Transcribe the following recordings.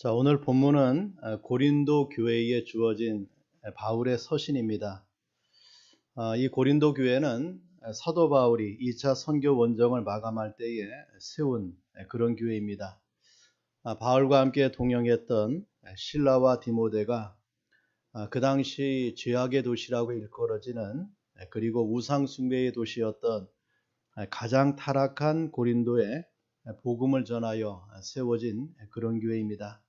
자, 오늘 본문은 고린도 교회에 주어진 바울의 서신입니다. 이 고린도 교회는 사도 바울이 2차 선교 원정을 마감할 때에 세운 그런 교회입니다. 바울과 함께 동행했던 실라와 디모데가 그 당시 죄악의 도시라고 일컬어지는 그리고 우상 숭배의 도시였던 가장 타락한 고린도에 복음을 전하여 세워진 그런 교회입니다.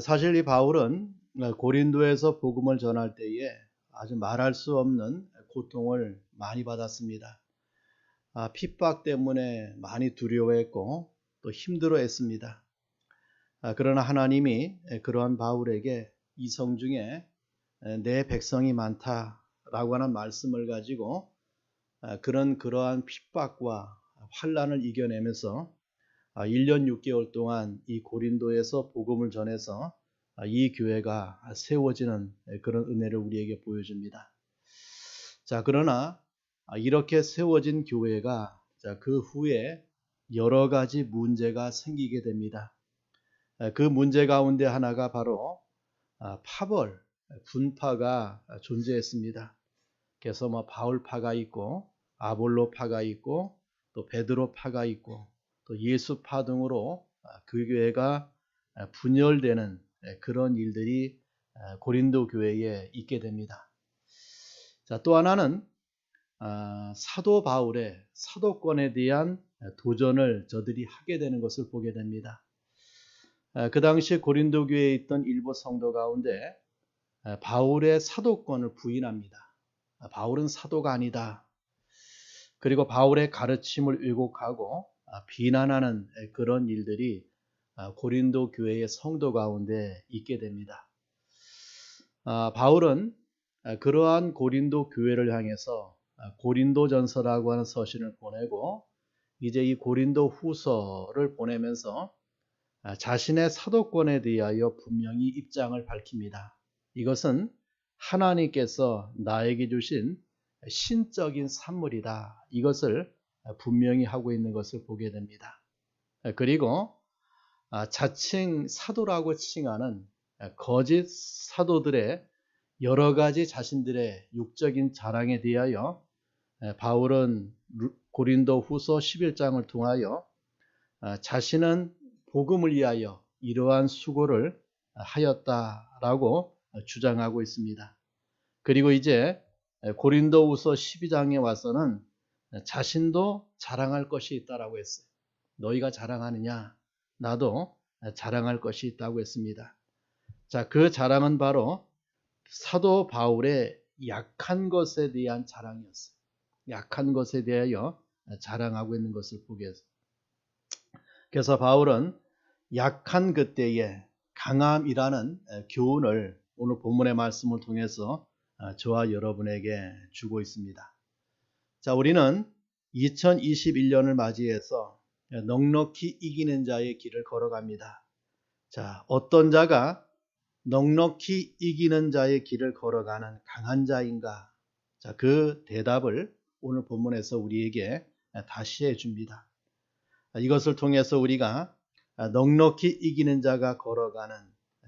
사실 이 바울은 고린도에서 복음을 전할 때에 아주 말할 수 없는 고통을 많이 받았습니다. 핍박 때문에 많이 두려워했고 또 힘들어했습니다. 그러나 하나님이 그러한 바울에게 이성 중에 내 백성이 많다라고 하는 말씀을 가지고 그러한 핍박과 환난을 이겨내면서 1년 6개월 동안 이 고린도에서 복음을 전해서 이 교회가 세워지는 그런 은혜를 우리에게 보여줍니다. 자, 그러나 이렇게 세워진 교회가 그 후에 여러 가지 문제가 생기게 됩니다. 그 문제 가운데 하나가 바로 파벌, 분파가 존재했습니다. 그래서 바울파가 있고 아볼로파가 있고 또 베드로파가 있고 또 예수파 등으로 그 교회가 분열되는 그런 일들이 고린도 교회에 있게 됩니다. 자, 또 하나는 사도 바울의 사도권에 대한 도전을 저들이 하게 되는 것을 보게 됩니다. 그 당시 고린도 교회에 있던 일부 성도 가운데 바울의 사도권을 부인합니다. 바울은 사도가 아니다. 그리고 바울의 가르침을 왜곡하고 비난하는 그런 일들이 고린도 교회의 성도 가운데 있게 됩니다. 바울은 그러한 고린도 교회를 향해서 고린도전서라고 하는 서신을 보내고 이제 이 고린도 후서를 보내면서 자신의 사도권에 대하여 분명히 입장을 밝힙니다. 이것은 하나님께서 나에게 주신 신적인 산물이다. 이것을 분명히 하고 있는 것을 보게 됩니다. 그리고 자칭 사도라고 칭하는 거짓 사도들의 여러 가지 자신들의 육적인 자랑에 대하여 바울은 고린도 후서 11장을 통하여 자신은 복음을 위하여 이러한 수고를 하였다라고 주장하고 있습니다. 그리고 이제 고린도후서 12장에 와서는 자신도 자랑할 것이 있다라고 했어요. 너희가 자랑하느냐? 나도 자랑할 것이 있다고 했습니다. 자, 그 자랑은 바로 사도 바울의 약한 것에 대한 자랑이었어요. 약한 것에 대하여 자랑하고 있는 것을 보게 했어요. 그래서 바울은 약한 그때에 강함이라는 교훈을 오늘 본문의 말씀을 통해서 저와 여러분에게 주고 있습니다. 자, 우리는 2021년을 맞이해서 넉넉히 이기는 자의 길을 걸어갑니다. 자, 어떤 자가 넉넉히 이기는 자의 길을 걸어가는 강한 자인가? 자, 그 대답을 오늘 본문에서 우리에게 다시 해줍니다. 이것을 통해서 우리가 넉넉히 이기는 자가 걸어가는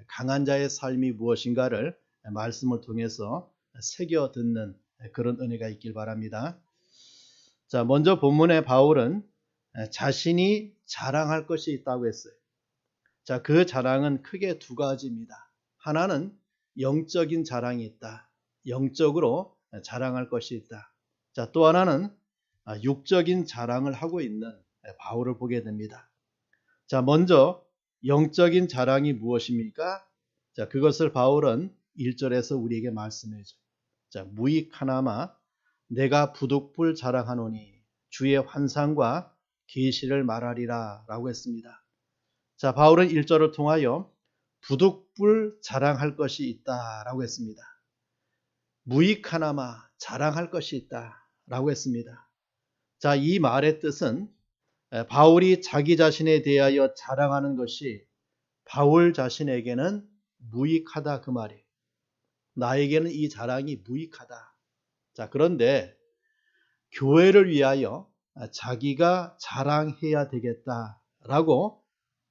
강한 자의 삶이 무엇인가를 말씀을 통해서 새겨 듣는 그런 은혜가 있길 바랍니다. 자, 먼저 본문의 바울은 자신이 자랑할 것이 있다고 했어요. 자, 그 자랑은 크게 두 가지입니다. 하나는 영적인 자랑이 있다. 영적으로 자랑할 것이 있다. 자, 또 하나는 육적인 자랑을 하고 있는 바울을 보게 됩니다. 자, 먼저 영적인 자랑이 무엇입니까? 자, 그것을 바울은 1절에서 우리에게 말씀해 줘요. 자, 무익하나마 내가 부득불 자랑하노니 주의 환상과 계시를 말하리라 라고 했습니다. 자, 바울은 1절을 통하여 부득불 자랑할 것이 있다라고 했습니다. 무익하나마 자랑할 것이 있다라고 했습니다. 자, 이 말의 뜻은 바울이 자기 자신에 대하여 자랑하는 것이 바울 자신에게는 무익하다 그 말이에요. 나에게는 이 자랑이 무익하다. 자, 그런데 교회를 위하여 자기가 자랑해야 되겠다라고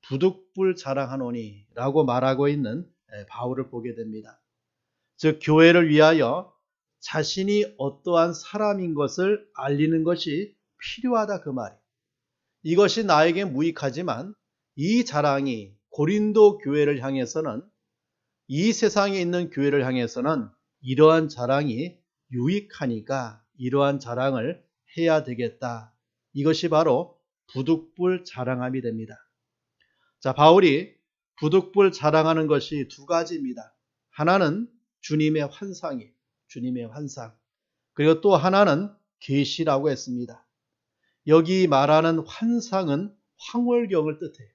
부득불 자랑하노니 라고 말하고 있는 바울을 보게 됩니다. 즉 교회를 위하여 자신이 어떠한 사람인 것을 알리는 것이 필요하다 그 말이에요. 이것이 나에게 무익하지만 이 자랑이 고린도 교회를 향해서는, 이 세상에 있는 교회를 향해서는 이러한 자랑이 유익하니까 이러한 자랑을 해야 되겠다. 이것이 바로 부득불 자랑함이 됩니다. 자, 바울이 부득불 자랑하는 것이 두 가지입니다. 하나는 주님의 환상이에요. 주님의 환상. 그리고 또 하나는 계시라고 했습니다. 여기 말하는 환상은 황홀경을 뜻해요.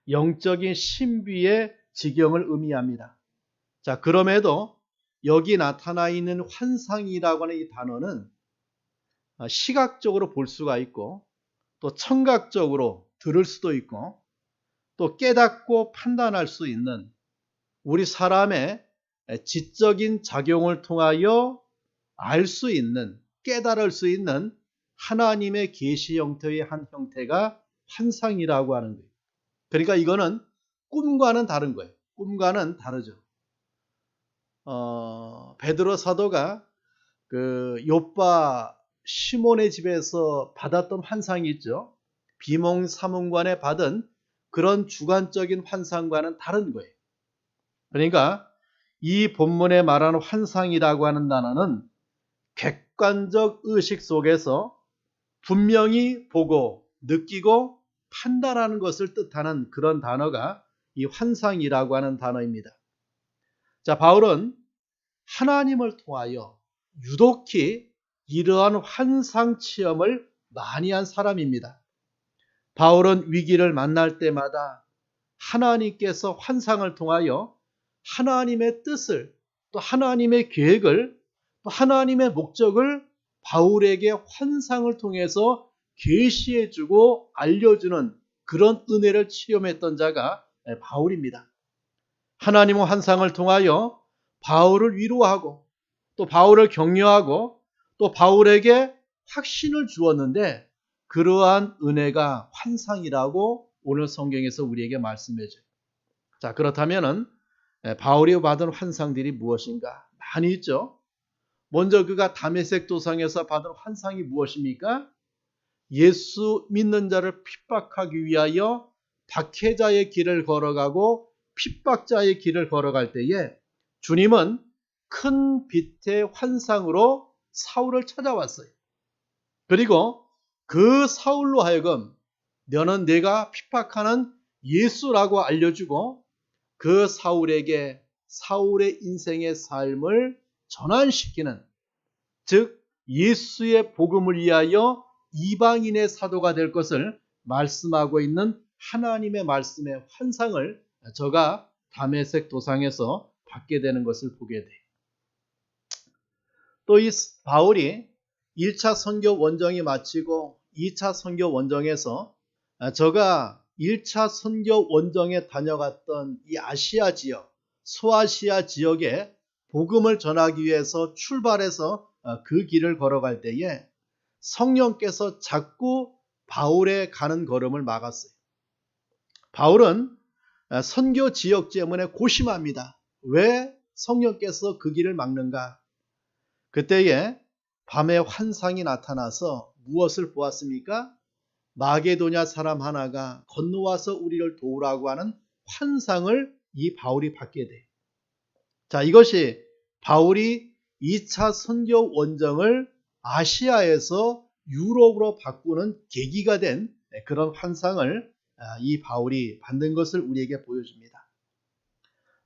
영적인 신비의 지경을 의미합니다. 자, 그럼에도 여기 나타나 있는 환상이라고 하는 이 단어는 시각적으로 볼 수가 있고 또 청각적으로 들을 수도 있고 또 깨닫고 판단할 수 있는 우리 사람의 지적인 작용을 통하여 알 수 있는, 깨달을 수 있는 하나님의 계시 형태의 한 형태가 환상이라고 하는 거예요. 그러니까 이거는 꿈과는 다른 거예요. 꿈과는 다르죠. 베드로 사도가 그 욥바 시몬의 집에서 받았던 환상이 있죠. 비몽사몽간에 받은 그런 주관적인 환상과는 다른 거예요. 그러니까 이 본문에 말하는 환상이라고 하는 단어는 객관적 의식 속에서 분명히 보고 느끼고 판단하는 것을 뜻하는 그런 단어가 이 환상이라고 하는 단어입니다. 자, 바울은 하나님을 통하여 유독히 이러한 환상 체험을 많이 한 사람입니다. 바울은 위기를 만날 때마다 하나님께서 환상을 통하여 하나님의 뜻을, 또 하나님의 계획을, 또 하나님의 목적을 바울에게 환상을 통해서 계시해주고 알려주는 그런 은혜를 체험했던 자가 바울입니다. 하나님의 환상을 통하여 바울을 위로하고 또 바울을 격려하고 또 바울에게 확신을 주었는데 그러한 은혜가 환상이라고 오늘 성경에서 우리에게 말씀해줘요. 자, 그렇다면은 바울이 받은 환상들이 무엇인가? 많이 있죠. 먼저 그가 다메섹 도상에서 받은 환상이 무엇입니까? 예수 믿는 자를 핍박하기 위하여 박해자의 길을 걸어가고 핍박자의 길을 걸어갈 때에 주님은 큰 빛의 환상으로 사울을 찾아왔어요. 그리고 그 사울로 하여금 너는 내가 핍박하는 예수라고 알려주고 그 사울에게 사울의 인생의 삶을 전환시키는, 즉 예수의 복음을 위하여 이방인의 사도가 될 것을 말씀하고 있는 하나님의 말씀의 환상을 저가 다메섹 도상에서 받게 되는 것을 보게 돼요. 또 이 바울이 1차 선교 원정이 마치고 2차 선교 원정에서 저가 1차 선교 원정에 다녀갔던 이 아시아 지역, 소아시아 지역에 복음을 전하기 위해서 출발해서 그 길을 걸어갈 때에 성령께서 자꾸 바울의 가는 걸음을 막았어요. 바울은 선교 지역 때문에 고심합니다. 왜 성령께서 그 길을 막는가? 그때에 밤에 환상이 나타나서 무엇을 보았습니까? 마게도냐 사람 하나가 건너와서 우리를 도우라고 하는 환상을 이 바울이 받게 돼. 자, 이것이 바울이 2차 선교 원정을 아시아에서 유럽으로 바꾸는 계기가 된 그런 환상을 이 바울이 받는 것을 우리에게 보여줍니다.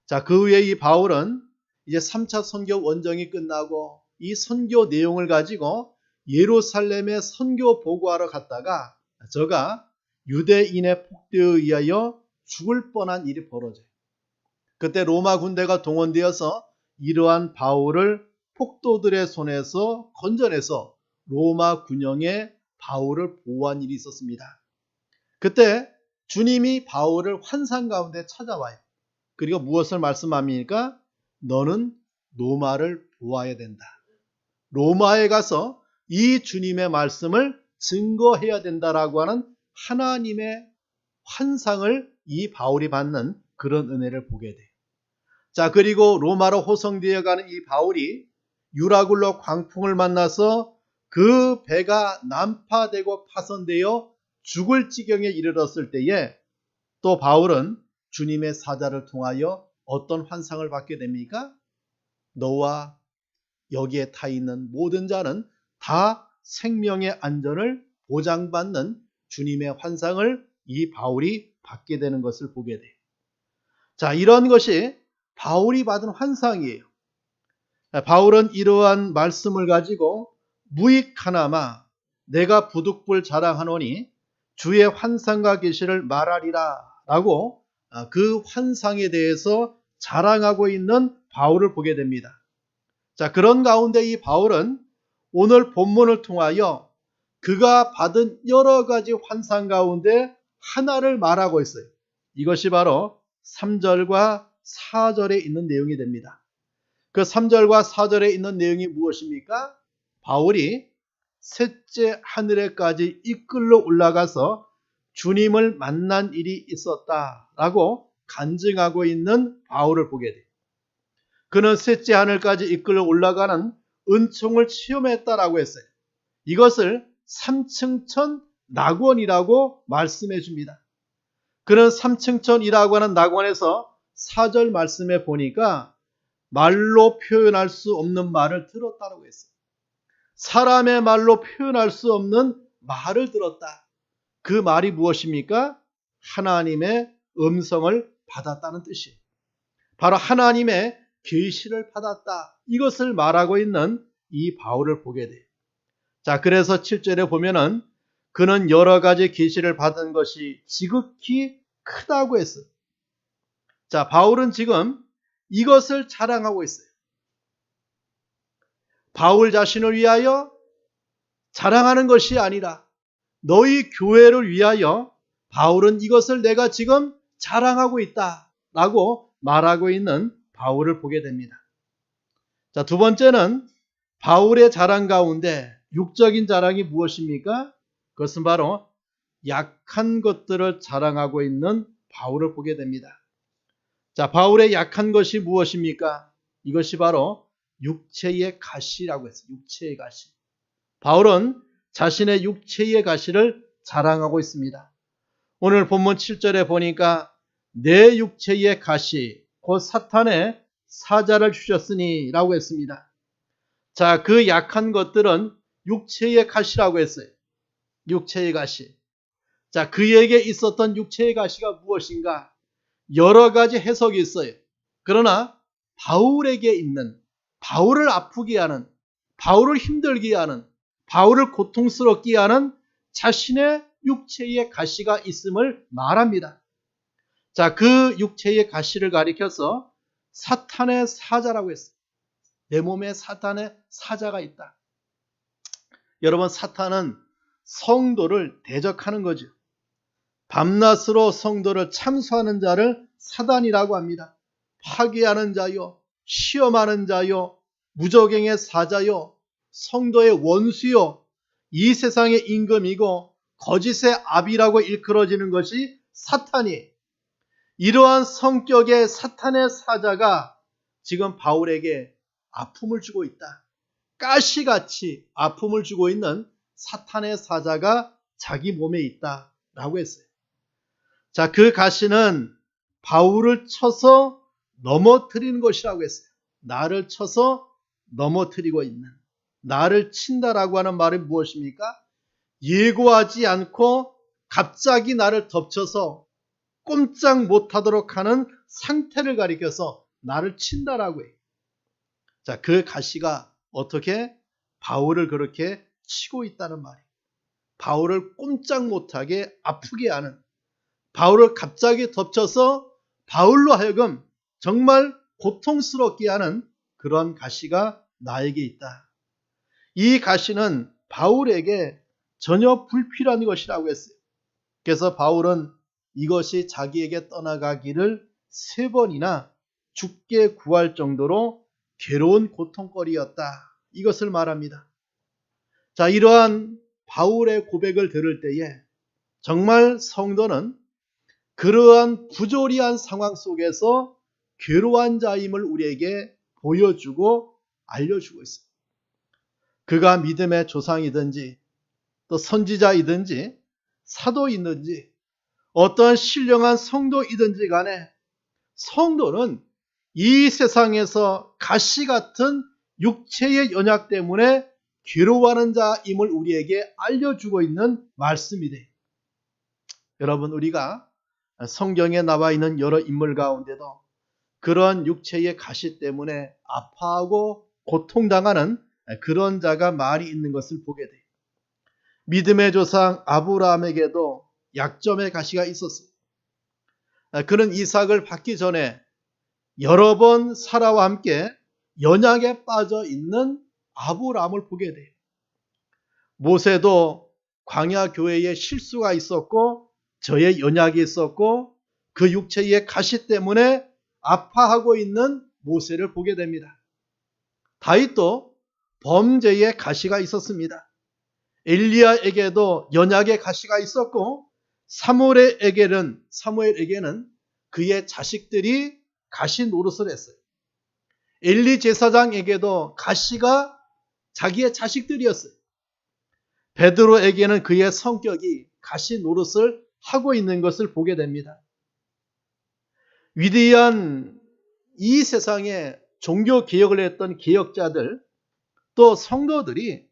자, 그 후에 이 바울은 이제 3차 선교 원정이 끝나고 이 선교 내용을 가지고 예루살렘에 선교 보고하러 갔다가 저가 유대인의 폭대에 의하여 죽을 뻔한 일이 벌어져요. 그때 로마 군대가 동원되어서 이러한 바울을 폭도들의 손에서 건져내서 로마 군영에 바울을 보호한 일이 있었습니다. 그때 주님이 바울을 환상 가운데 찾아와요. 그리고 무엇을 말씀합니까? 너는 로마를 보아야 된다. 로마에 가서 이 주님의 말씀을 증거해야 된다라고 하는 하나님의 환상을 이 바울이 받는 그런 은혜를 보게 돼요. 자, 그리고 로마로 호송되어 가는 이 바울이 유라굴로 광풍을 만나서 그 배가 난파되고 파손되어 죽을 지경에 이르렀을 때에 또 바울은 주님의 사자를 통하여 어떤 환상을 받게 됩니까? 너와 여기에 타 있는 모든 자는 다 생명의 안전을 보장받는 주님의 환상을 이 바울이 받게 되는 것을 보게 돼요. 자, 이런 것이 바울이 받은 환상이에요. 바울은 이러한 말씀을 가지고 무익하나마 내가 부득불 자랑하노니 주의 환상과 계시를 말하리라 라고 그 환상에 대해서 자랑하고 있는 바울을 보게 됩니다. 자, 그런 가운데 이 바울은 오늘 본문을 통하여 그가 받은 여러 가지 환상 가운데 하나를 말하고 있어요. 이것이 바로 3절과 4절에 있는 내용이 됩니다. 그 3절과 4절에 있는 내용이 무엇입니까? 바울이 셋째 하늘에까지 이끌러 올라가서 주님을 만난 일이 있었다라고 간증하고 있는 바울을 보게 돼요. 그는 셋째 하늘까지 이끌러 올라가는 은총을 체험했다라고 했어요. 이것을 삼층천 낙원이라고 말씀해 줍니다. 그는 삼층천이라고 하는 낙원에서 4절 말씀에 보니까 말로 표현할 수 없는 말을 들었다고 했어요. 사람의 말로 표현할 수 없는 말을 들었다. 그 말이 무엇입니까? 하나님의 음성을 받았다는 뜻이에요. 바로 하나님의 계시를 받았다. 이것을 말하고 있는 이 바울을 보게 돼요. 자, 그래서 7절에 보면은 그는 여러 가지 계시를 받은 것이 지극히 크다고 했어요. 자, 바울은 지금 이것을 자랑하고 있어요. 바울 자신을 위하여 자랑하는 것이 아니라 너희 교회를 위하여 바울은 이것을 내가 지금 자랑하고 있다라고 말하고 있는 바울을 보게 됩니다. 자, 두 번째는 바울의 자랑 가운데 육적인 자랑이 무엇입니까? 그것은 바로 약한 것들을 자랑하고 있는 바울을 보게 됩니다. 자, 바울의 약한 것이 무엇입니까? 이것이 바로 육체의 가시라고 했어요. 육체의 가시. 바울은 자신의 육체의 가시를 자랑하고 있습니다. 오늘 본문 7절에 보니까 내 육체의 가시, 곧 사탄의 사자를 주셨으니 라고 했습니다. 자, 그 약한 것들은 육체의 가시라고 했어요. 육체의 가시. 자, 그에게 있었던 육체의 가시가 무엇인가? 여러 가지 해석이 있어요. 그러나 바울에게 있는, 바울을 아프게 하는, 바울을 힘들게 하는, 바울을 고통스럽게 하는 자신의 육체의 가시가 있음을 말합니다. 자, 그 육체의 가시를 가리켜서 사탄의 사자라고 했어요. 내 몸에 사탄의 사자가 있다. 여러분, 사탄은 성도를 대적하는 거죠. 밤낮으로 성도를 참수하는 자를 사단이라고 합니다. 파괴하는 자요, 시험하는 자요, 무저갱의 사자요, 성도의 원수요, 이 세상의 임금이고 거짓의 압이라고 일컬어지는 것이 사탄이에요. 이러한 성격의 사탄의 사자가 지금 바울에게 아픔을 주고 있다. 가시같이 아픔을 주고 있는 사탄의 사자가 자기 몸에 있다라고 했어요. 자, 그 가시는 바울을 쳐서 넘어뜨리는 것이라고 했어요. 나를 쳐서 넘어뜨리고 있는, 나를 친다라고 하는 말이 무엇입니까? 예고하지 않고 갑자기 나를 덮쳐서 꼼짝 못하도록 하는 상태를 가리켜서 나를 친다라고 해요. 자, 그 가시가 어떻게 바울을 그렇게 치고 있다는 말이에요. 바울을 꼼짝 못하게 아프게 하는, 바울을 갑자기 덮쳐서 바울로 하여금 정말 고통스럽게 하는 그런 가시가 나에게 있다. 이 가시는 바울에게 전혀 불필요한 것이라고 했어요. 그래서 바울은 이것이 자기에게 떠나가기를 3번이나 죽게 구할 정도로 괴로운 고통거리였다. 이것을 말합니다. 자, 이러한 바울의 고백을 들을 때에 정말 성도는 그러한 부조리한 상황 속에서 괴로운 자임을 우리에게 보여주고 알려주고 있습니다. 그가 믿음의 조상이든지 또 선지자이든지 사도이든지 어떠한 신령한 성도이든지 간에 성도는 이 세상에서 가시 같은 육체의 연약 때문에 괴로워하는 자임을 우리에게 알려주고 있는 말씀이 돼요. 여러분, 우리가 성경에 나와 있는 여러 인물 가운데도 그런 육체의 가시 때문에 아파하고 고통당하는 그런 자가 많이 있는 것을 보게 돼요. 믿음의 조상 아브라함에게도 약점의 가시가 있었어요. 그는 이삭을 받기 전에 여러 번 사라와 함께 연약에 빠져 있는 아브라함을 보게 돼요. 모세도 광야 교회에 실수가 있었고 저의 연약이 있었고 그 육체의 가시 때문에 아파하고 있는 모세를 보게 됩니다. 다윗도 범죄의 가시가 있었습니다. 엘리야에게도 연약의 가시가 있었고 사무엘에게는 그의 자식들이 가시 노릇을 했어요. 엘리 제사장에게도 가시가 자기의 자식들이었어요. 베드로에게는 그의 성격이 가시 노릇을 하고 있는 것을 보게 됩니다. 위대한 이 세상에 종교 개혁을 했던 개혁자들 또 성도들이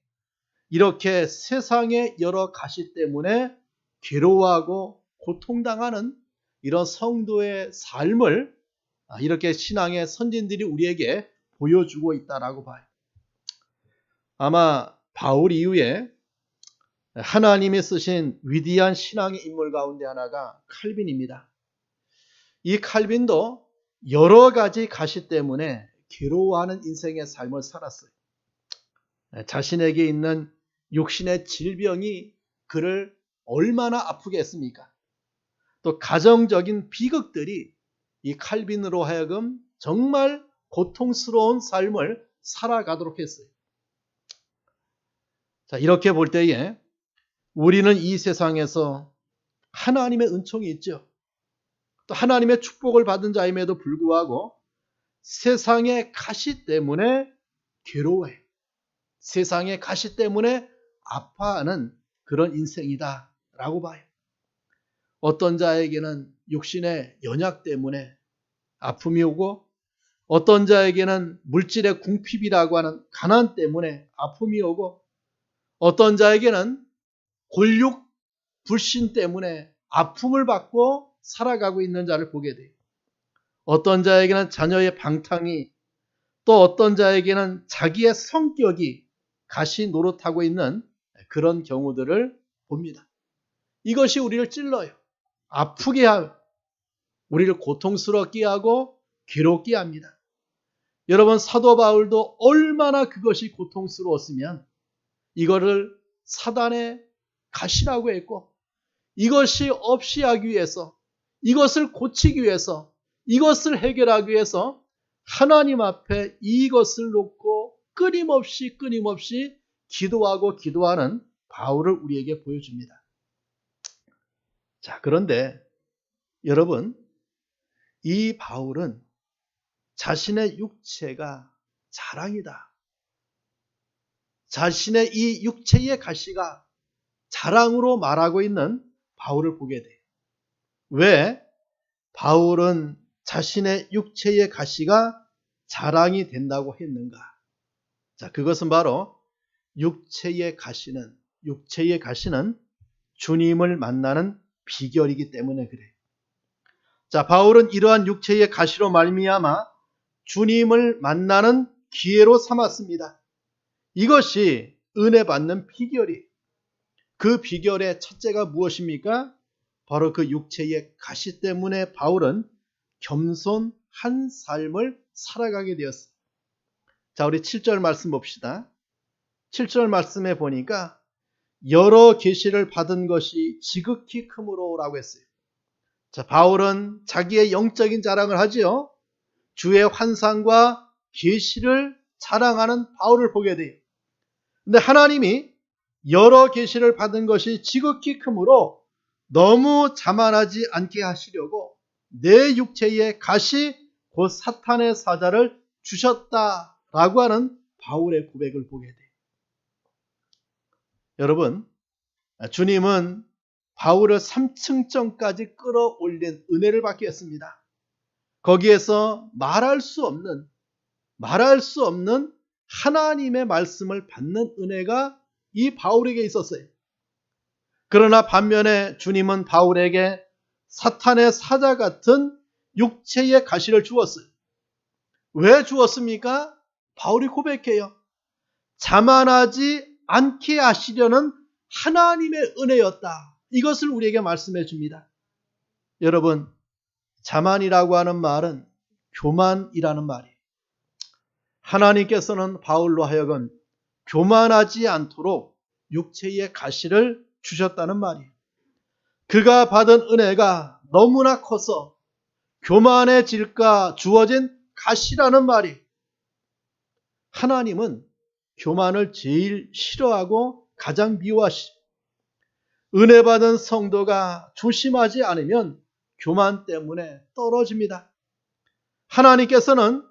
이렇게 세상의 여러 가시 때문에 괴로워하고 고통당하는 이런 성도의 삶을 이렇게 신앙의 선진들이 우리에게 보여주고 있다라고 봐요. 아마 바울 이후에 하나님이 쓰신 위대한 신앙의 인물 가운데 하나가 칼빈입니다. 이 칼빈도 여러 가지 가시 때문에 괴로워하는 인생의 삶을 살았어요. 자신에게 있는 육신의 질병이 그를 얼마나 아프게 했습니까? 또 가정적인 비극들이 이 칼빈으로 하여금 정말 고통스러운 삶을 살아가도록 했어요. 자, 이렇게 볼 때에 우리는 이 세상에서 하나님의 은총이 있죠. 또 하나님의 축복을 받은 자임에도 불구하고 세상의 가시 때문에 괴로워해. 세상의 가시 때문에 아파하는 그런 인생이다라고 봐요. 어떤 자에게는 육신의 연약 때문에 아픔이 오고 어떤 자에게는 물질의 궁핍이라고 하는 가난 때문에 아픔이 오고 어떤 자에게는 골육 불신 때문에 아픔을 받고 살아가고 있는 자를 보게 돼요. 어떤 자에게는 자녀의 방탕이 또 어떤 자에게는 자기의 성격이 가시 노릇하고 있는 그런 경우들을 봅니다. 이것이 우리를 찔러요. 아프게 하고 우리를 고통스럽게 하고 괴롭게 합니다. 여러분, 사도 바울도 얼마나 그것이 고통스러웠으면 이거를 사단의 가시라고 했고 이것이 없이 하기 위해서 이것을 고치기 위해서 이것을 해결하기 위해서 하나님 앞에 이것을 놓고 끊임없이 기도하는 바울을 우리에게 보여줍니다. 자, 그런데 여러분, 이 바울은 자신의 육체가 자랑이다. 자신의 이 육체의 가시가 자랑으로 말하고 있는 바울을 보게 돼요. 왜 바울은 자신의 육체의 가시가 자랑이 된다고 했는가? 자, 그것은 바로 육체의 가시는 주님을 만나는 비결이기 때문에 그래요. 자, 바울은 이러한 육체의 가시로 말미암아 주님을 만나는 기회로 삼았습니다. 이것이 은혜 받는 비결이에요. 그 비결의 첫째가 무엇입니까? 바로 그 육체의 가시 때문에 바울은 겸손한 삶을 살아가게 되었습니다. 자, 우리 7절 말씀 봅시다. 7절 말씀에 보니까 여러 계시를 받은 것이 지극히 크므로라고 했어요. 자, 바울은 자기의 영적인 자랑을 하지요. 주의 환상과 계시를 자랑하는 바울을 보게 돼요. 근데 하나님이 여러 계시를 받은 것이 지극히 크므로 너무 자만하지 않게 하시려고 내 육체의 가시 곧 사탄의 사자를 주셨다라고 하는 바울의 고백을 보게 돼요. 여러분, 주님은 바울을 3층정까지 끌어올린 은혜를 받게 했습니다. 거기에서 말할 수 없는 하나님의 말씀을 받는 은혜가 이 바울에게 있었어요. 그러나 반면에 주님은 바울에게 사탄의 사자 같은 육체의 가시를 주었어요. 왜 주었습니까? 바울이 고백해요. 자만하지 않게 하시려는 하나님의 은혜였다. 이것을 우리에게 말씀해 줍니다. 여러분, 자만이라고 하는 말은 교만이라는 말이에요. 하나님께서는 바울로 하여금 교만하지 않도록 육체의 가시를 주셨다는 말이에요. 그가 받은 은혜가 너무나 커서 교만해질까 주어진 가시라는 말이에요. 하나님은 교만을 제일 싫어하고 가장 미워하시. 은혜 받은 성도가 조심하지 않으면 교만 때문에 떨어집니다. 하나님께서는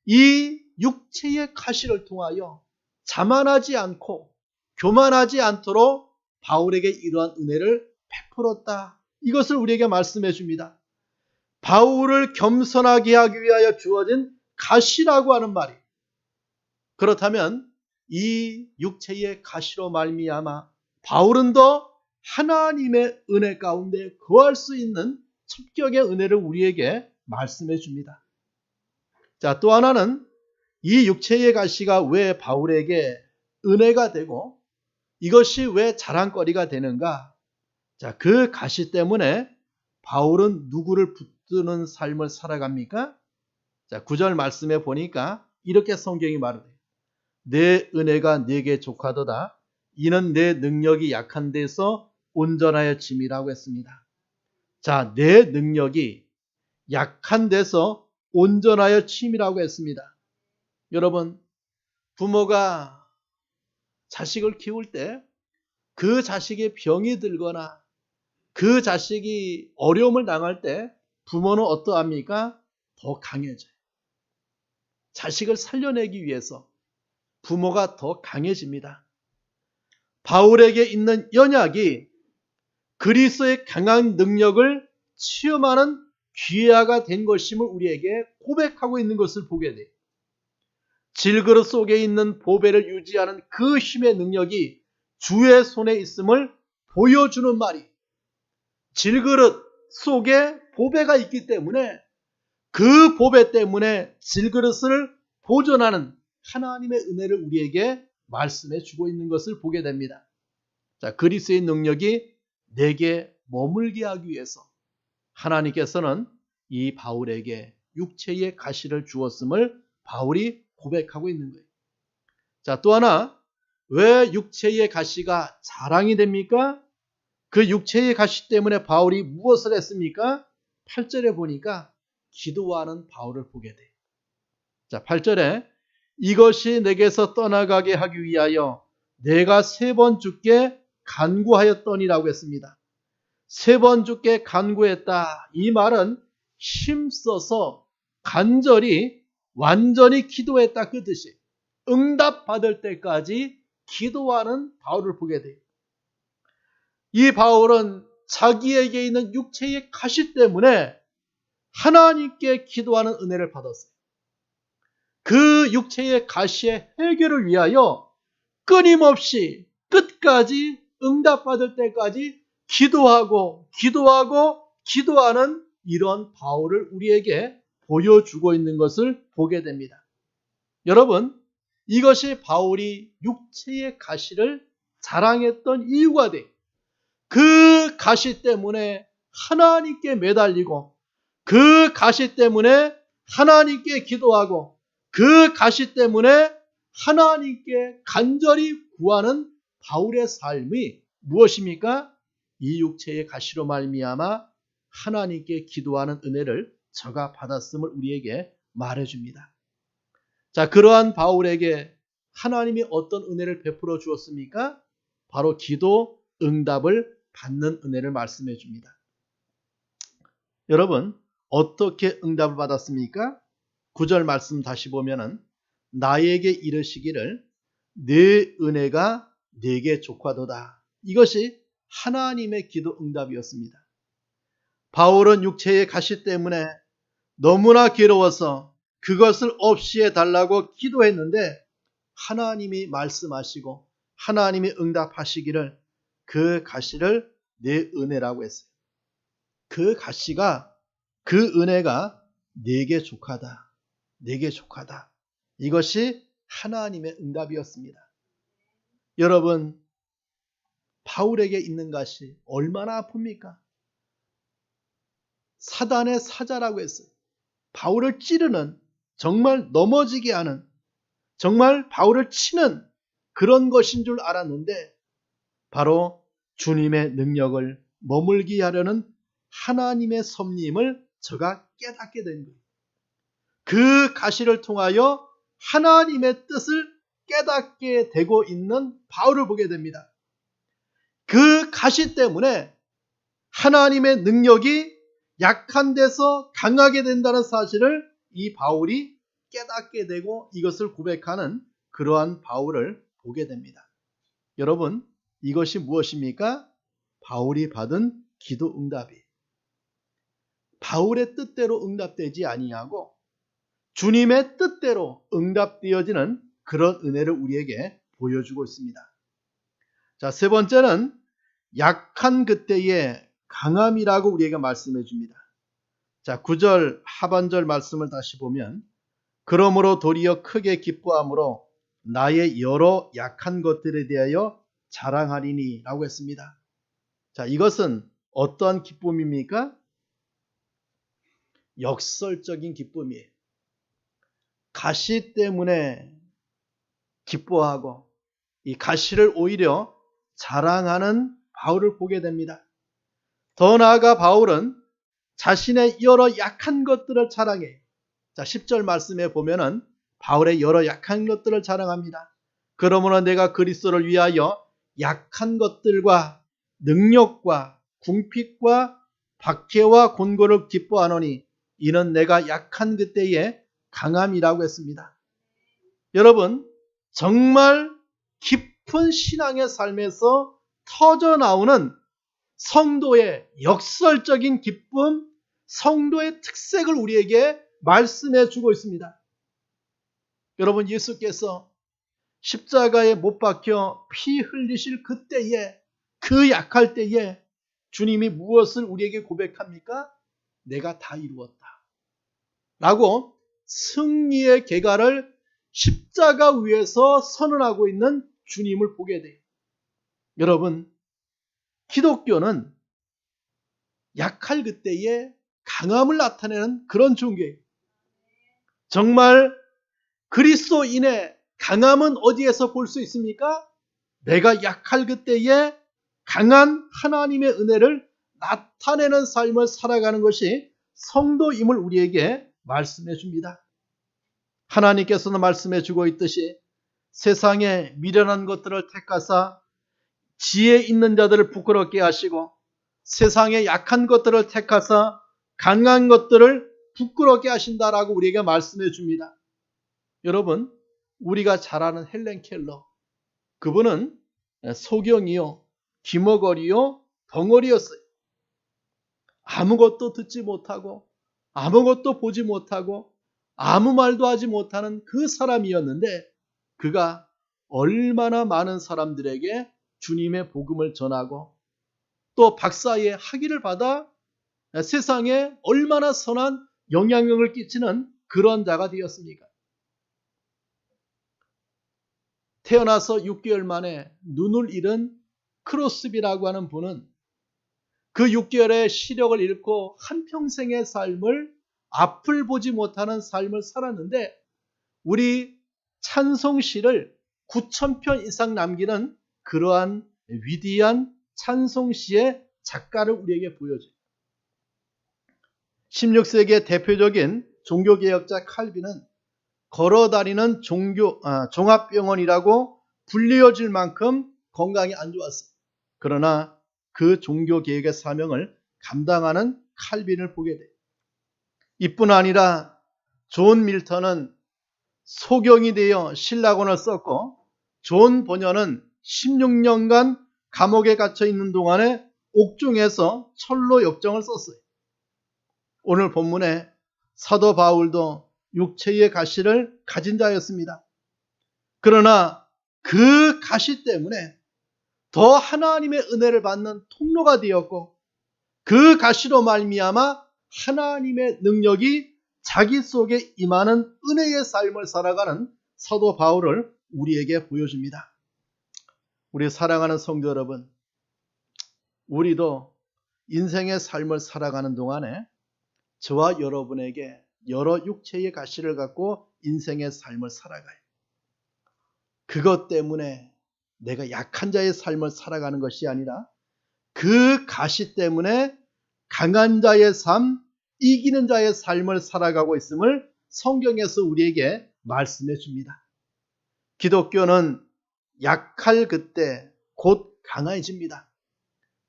이 육체의 가시를 통하여 자만하지 않고 교만하지 않도록 바울에게 이러한 은혜를 베풀었다. 이것을 우리에게 말씀해 줍니다. 바울을 겸손하게 하기 위하여 주어진 가시라고 하는 말이. 그렇다면 이 육체의 가시로 말미암아 바울은 더 하나님의 은혜 가운데 거할 수 있는 첩격의 은혜를 우리에게 말씀해 줍니다. 자, 또 하나는 이 육체의 가시가 왜 바울에게 은혜가 되고 이것이 왜 자랑거리가 되는가? 자, 그 가시 때문에 바울은 누구를 붙드는 삶을 살아갑니까? 자, 9절 말씀에 보니까 이렇게 성경이 말해요. 내 은혜가 내게 족하도다. 이는 내 능력이 약한 데서 온전하여 짐이라고 했습니다. 자, 내 능력이 약한 데서 온전하여 짐이라고 했습니다. 여러분, 부모가 자식을 키울 때 그 자식의 병이 들거나 그 자식이 어려움을 당할 때 부모는 어떠합니까? 더 강해져요. 자식을 살려내기 위해서 부모가 더 강해집니다. 바울에게 있는 연약이 그리스도의 강한 능력을 체험하는 기회가 된 것임을 우리에게 고백하고 있는 것을 보게 돼요. 질그릇 속에 있는 보배를 유지하는 그 힘의 능력이 주의 손에 있음을 보여주는 말이. 질그릇 속에 보배가 있기 때문에 그 보배 때문에 질그릇을 보존하는 하나님의 은혜를 우리에게 말씀해 주고 있는 것을 보게 됩니다. 자, 그리스도의 능력이 내게 머물게 하기 위해서 하나님께서는 이 바울에게 육체의 가시를 주었음을 바울이 고백하고 있는 거예요. 자, 또 하나, 왜 육체의 가시가 자랑이 됩니까? 그 육체의 가시 때문에 바울이 무엇을 했습니까? 8절에 보니까 기도하는 바울을 보게 돼요. 자, 8절에 이것이 내게서 떠나가게 하기 위하여 내가 3번 주께 간구하였더니라고 했습니다. 3번 주께 간구했다. 이 말은 힘써서 간절히 완전히 기도했다 그 뜻이. 응답받을 때까지 기도하는 바울을 보게 돼요. 이 바울은 자기에게 있는 육체의 가시 때문에 하나님께 기도하는 은혜를 받았어요. 그 육체의 가시의 해결을 위하여 끊임없이 끝까지 응답받을 때까지 기도하는 이런 바울을 우리에게 보여주고 있는 것을 보게 됩니다. 여러분, 이것이 바울이 육체의 가시를 자랑했던 이유가 돼요. 그 가시 때문에 하나님께 매달리고 그 가시 때문에 하나님께 기도하고 그 가시 때문에 하나님께 간절히 구하는 바울의 삶이 무엇입니까? 이 육체의 가시로 말미암아 하나님께 기도하는 은혜를 저가 받았음을 우리에게 말해줍니다. 자, 그러한 바울에게 하나님이 어떤 은혜를 베풀어 주었습니까? 바로 기도 응답을 받는 은혜를 말씀해 줍니다. 여러분, 어떻게 응답을 받았습니까? 9절 말씀 다시 보면은 나에게 이르시기를 내 은혜가 내게 족하도다. 이것이 하나님의 기도 응답이었습니다. 바울은 육체의 가시 때문에 너무나 괴로워서 그것을 없이 해달라고 기도했는데 하나님이 말씀하시고 하나님이 응답하시기를 그 가시를 내 은혜라고 했어요. 그 가시가, 그 은혜가 내게 족하다. 내게 족하다. 이것이 하나님의 응답이었습니다. 여러분, 바울에게 있는 가시 얼마나 아픕니까? 사단의 사자라고 했어요. 바울을 찌르는, 정말 넘어지게 하는, 정말 바울을 치는 그런 것인 줄 알았는데 바로 주님의 능력을 머물게 하려는 하나님의 섭리임을 저가 깨닫게 된 거예요. 그 가시를 통하여 하나님의 뜻을 깨닫게 되고 있는 바울을 보게 됩니다. 그 가시 때문에 하나님의 능력이 약한 데서 강하게 된다는 사실을 이 바울이 깨닫게 되고 이것을 고백하는 그러한 바울을 보게 됩니다. 여러분, 이것이 무엇입니까? 바울이 받은 기도 응답이 바울의 뜻대로 응답되지 아니하고 주님의 뜻대로 응답되어지는 그런 은혜를 우리에게 보여주고 있습니다. 자, 세 번째는 약한 그때의 강함이라고 우리에게 말씀해 줍니다. 자, 9절 하반절 말씀을 다시 보면 그러므로 도리어 크게 기뻐함으로 나의 여러 약한 것들에 대하여 자랑하리니 라고 했습니다. 자, 이것은 어떠한 기쁨입니까? 역설적인 기쁨이에요. 가시 때문에 기뻐하고 이 가시를 오히려 자랑하는 바울을 보게 됩니다. 더 나아가 바울은 자신의 여러 약한 것들을 자랑해. 자, 10절 말씀에 보면은 바울의 여러 약한 것들을 자랑합니다. 그러므로 내가 그리스도를 위하여 약한 것들과 능력과 궁핍과 박해와 곤고를 기뻐하노니 이는 내가 약한 그때의 강함이라고 했습니다. 여러분, 정말 깊은 신앙의 삶에서 터져나오는 성도의 역설적인 기쁨, 성도의 특색을 우리에게 말씀해 주고 있습니다. 여러분, 예수께서 십자가에 못 박혀 피 흘리실 그때에, 그 약할 때에 주님이 무엇을 우리에게 고백합니까? 내가 다 이루었다 라고 승리의 계가를 십자가 위에서 선언하고 있는 주님을 보게 돼요. 여러분, 기독교는 약할 그때에 강함을 나타내는 그런 종교예요. 정말 그리스도인의 강함은 어디에서 볼 수 있습니까? 내가 약할 그때에 강한 하나님의 은혜를 나타내는 삶을 살아가는 것이 성도임을 우리에게 말씀해 줍니다. 하나님께서는 말씀해 주고 있듯이 세상에 미련한 것들을 택하사 지혜 있는 자들을 부끄럽게 하시고 세상에 약한 것들을 택하사 강한 것들을 부끄럽게 하신다라고 우리에게 말씀해 줍니다. 여러분, 우리가 잘 아는 헬렌 켈러, 그분은 소경이요, 기머거리요, 덩어리였어요. 아무것도 듣지 못하고 아무것도 보지 못하고 아무 말도 하지 못하는 그 사람이었는데 그가 얼마나 많은 사람들에게 주님의 복음을 전하고 또 박사의 학위를 받아 세상에 얼마나 선한 영향력을 끼치는 그런 자가 되었습니까? 태어나서 6개월 만에 눈을 잃은 크로스비라고 하는 분은 그 6개월의 시력을 잃고 한평생의 삶을 앞을 보지 못하는 삶을 살았는데 우리 찬송시를 9,000편 이상 남기는 그러한 위대한 찬송시의 작가를 우리에게 보여줘요. 16세기의 대표적인 종교개혁자 칼빈은 걸어다니는 종합병원이라고 불리워질 만큼 건강이 안 좋았어요. 그러나 그 종교개혁의 사명을 감당하는 칼빈을 보게 돼요. 이뿐 아니라 존 밀턴은 소경이 되어 신라권을 썼고, 존 번연은 16년간 감옥에 갇혀 있는 동안에 옥중에서 철로 역정을 썼어요. 오늘 본문에 사도 바울도 육체의 가시를 가진 자였습니다. 그러나 그 가시 때문에 더 하나님의 은혜를 받는 통로가 되었고, 그 가시로 말미암아 하나님의 능력이 자기 속에 임하는 은혜의 삶을 살아가는 사도 바울을 우리에게 보여줍니다. 우리 사랑하는 성도 여러분, 우리도 인생의 삶을 살아가는 동안에 저와 여러분에게 여러 육체의 가시를 갖고 인생의 삶을 살아가요. 그것 때문에 내가 약한 자의 삶을 살아가는 것이 아니라 그 가시 때문에 강한 자의 삶, 이기는 자의 삶을 살아가고 있음을 성경에서 우리에게 말씀해 줍니다. 기독교는 약할 그때 곧 강해집니다.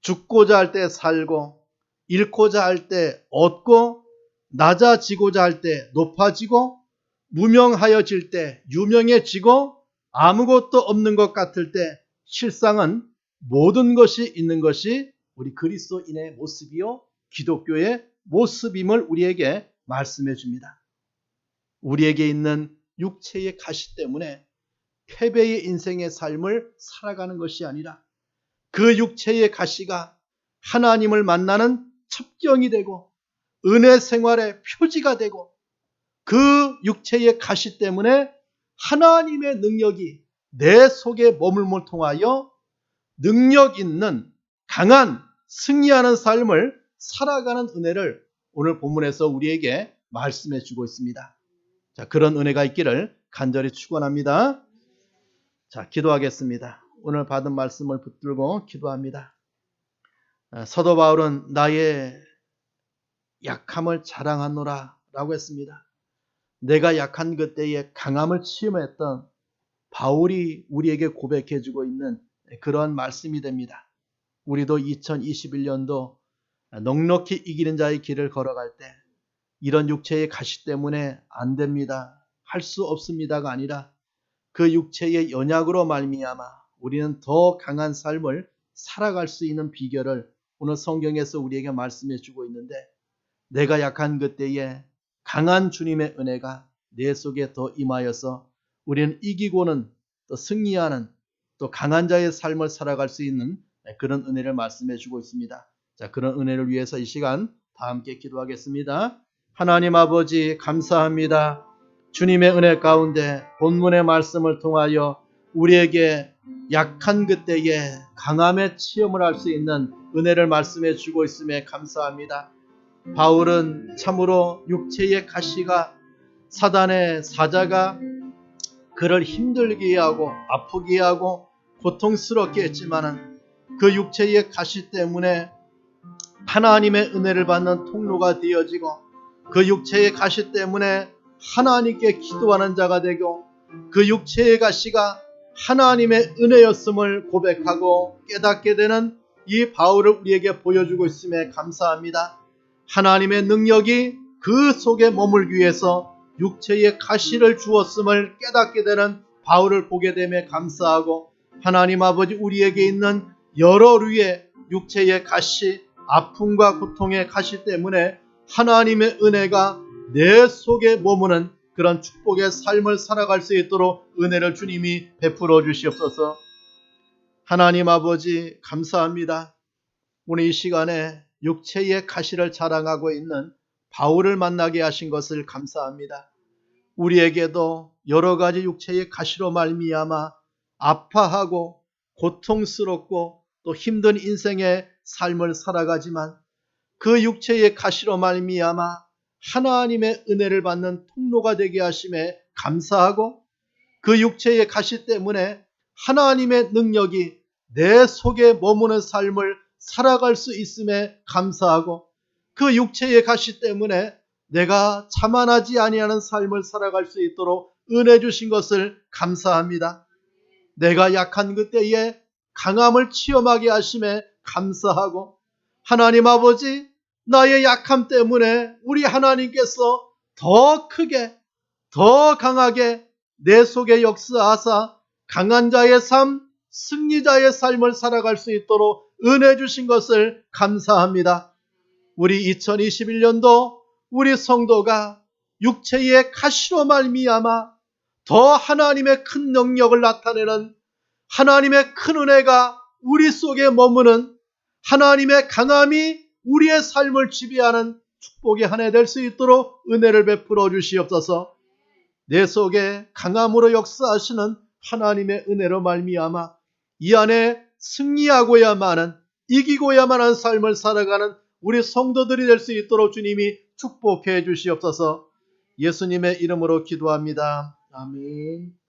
죽고자 할 때 살고, 잃고자 할 때 얻고, 낮아지고자 할 때 높아지고, 무명하여질 때 유명해지고, 아무것도 없는 것 같을 때 실상은 모든 것이 있는 것이 우리 그리스도인의 모습이요 기독교의 모습임을 우리에게 말씀해 줍니다. 우리에게 있는 육체의 가시 때문에 패배의 인생의 삶을 살아가는 것이 아니라 그 육체의 가시가 하나님을 만나는 첩경이 되고 은혜 생활의 표지가 되고, 그 육체의 가시 때문에 하나님의 능력이 내 속에 머물므로 통하여 능력 있는 강한 승리하는 삶을 살아가는 은혜를 오늘 본문에서 우리에게 말씀해 주고 있습니다. 자, 그런 은혜가 있기를 간절히 축원합니다. 자, 기도하겠습니다. 오늘 받은 말씀을 붙들고 기도합니다. 사도 바울은 나의 약함을 자랑하노라 라고 했습니다. 내가 약한 그때에 강함을 체험했던 바울이 우리에게 고백해 주고 있는 그런 말씀이 됩니다. 우리도 2021년도 넉넉히 이기는 자의 길을 걸어갈 때 이런 육체의 가시 때문에 안 됩니다, 할 수 없습니다가 아니라 그 육체의 연약으로 말미암아 우리는 더 강한 삶을 살아갈 수 있는 비결을 오늘 성경에서 우리에게 말씀해 주고 있는데, 내가 약한 그때에 강한 주님의 은혜가 내 속에 더 임하여서 우리는 이기고는 또 승리하는 또 강한 자의 삶을 살아갈 수 있는 그런 은혜를 말씀해 주고 있습니다. 자, 그런 은혜를 위해서 이 시간 다 함께 기도하겠습니다. 하나님 아버지 감사합니다. 주님의 은혜 가운데 본문의 말씀을 통하여 우리에게 약한 그때에 강함의 체험을 할 수 있는 은혜를 말씀해 주고 있음에 감사합니다. 바울은 참으로 육체의 가시가, 사단의 사자가 그를 힘들게 하고 아프게 하고 고통스럽게 했지만은 그 육체의 가시 때문에 하나님의 은혜를 받는 통로가 되어지고, 그 육체의 가시 때문에 하나님께 기도하는 자가 되고, 그 육체의 가시가 하나님의 은혜였음을 고백하고 깨닫게 되는 이 바울을 우리에게 보여주고 있음에 감사합니다. 하나님의 능력이 그 속에 머물기 위해서 육체의 가시를 주었음을 깨닫게 되는 바울을 보게 됨에 감사하고, 하나님 아버지 우리에게 있는 여러 류의 육체의 가시, 아픔과 고통의 가시 때문에 하나님의 은혜가 내 속에 머무는 그런 축복의 삶을 살아갈 수 있도록 은혜를 주님이 베풀어 주시옵소서. 하나님 아버지 감사합니다. 오늘 이 시간에 육체의 가시를 자랑하고 있는 바울을 만나게 하신 것을 감사합니다. 우리에게도 여러 가지 육체의 가시로 말미암아 아파하고 고통스럽고 또 힘든 인생의 삶을 살아가지만, 그 육체의 가시로 말미암아 하나님의 은혜를 받는 통로가 되게 하심에 감사하고, 그 육체의 가시 때문에 하나님의 능력이 내 속에 머무는 삶을 살아갈 수 있음에 감사하고, 그 육체의 가시 때문에 내가 자만하지 아니하는 삶을 살아갈 수 있도록 은혜 주신 것을 감사합니다. 내가 약한 그때에 강함을 체험하게 하심에 감사하고, 하나님 아버지, 나의 약함 때문에 우리 하나님께서 더 크게, 더 강하게 내 속에 역사하사 강한 자의 삶, 승리자의 삶을 살아갈 수 있도록 은혜 주신 것을 감사합니다. 우리 2021년도 우리 성도가 육체의 가시로 말미암아 더 하나님의 큰 능력을 나타내는 하나님의 큰 은혜가 우리 속에 머무는 하나님의 강함이 우리의 삶을 지배하는 축복의 한 해 될 수 있도록 은혜를 베풀어 주시옵소서. 내 속에 강함으로 역사하시는 하나님의 은혜로 말미암아 이 안에 승리하고야만 하는, 이기고야만 하는 삶을 살아가는 우리 성도들이 될 수 있도록 주님이 축복해 주시옵소서. 예수님의 이름으로 기도합니다. 아멘.